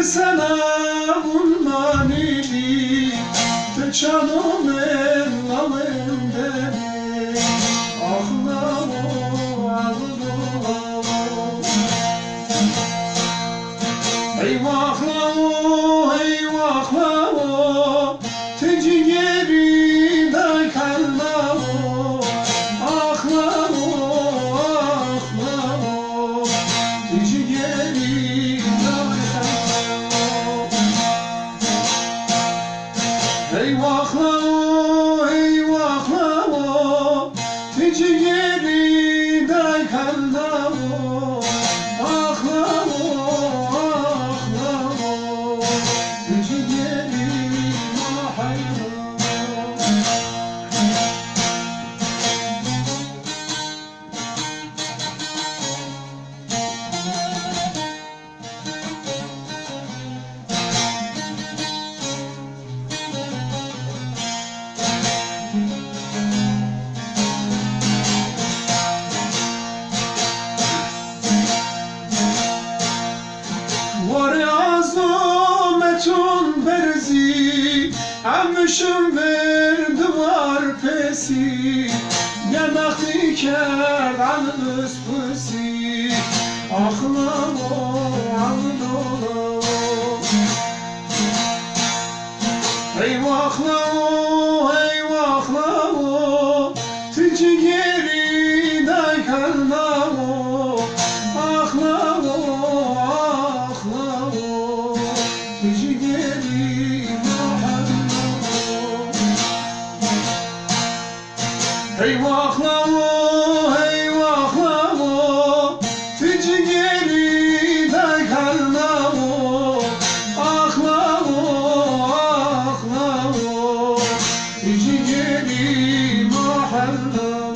سلام منی تو چانم لامندنی آخنامو عبدو ای واخلامو ای واخلامو تجیگری دای کلمامو آخلامو آخلامو تجیگری ای واخلامو ای واخلامو تجیگری دای کلمامو آخلامو آخلامو تجیگری محیرو عظمتون برزی همشون بر دوار پسی نمختی کرد عملس پسی آخلامو عمدو ای واخلامو ای واخلامو تجیگری دای کلمامو آخلامو آخلامو تجیگری محمدو ای واخلامو ای واخلامو تجیگری دای کلمامو آخلامو آخلامو تجیگری محمدو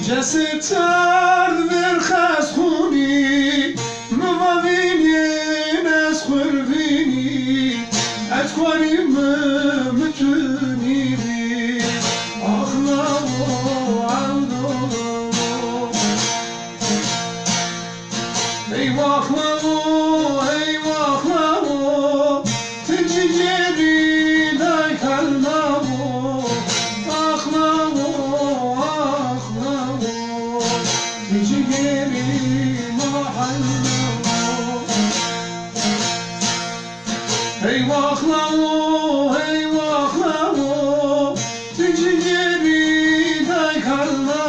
جسد ترد ورخز خونی موابینین از خوروینی اتکواریم متونی بی آخلامو عبدو ای واخلامو ای واخلامو تجیگری دای کلمامو آخلامو آخلامو تجیگری محلمو ای واخلامو ای واخلامو تجیگری دای کلمامو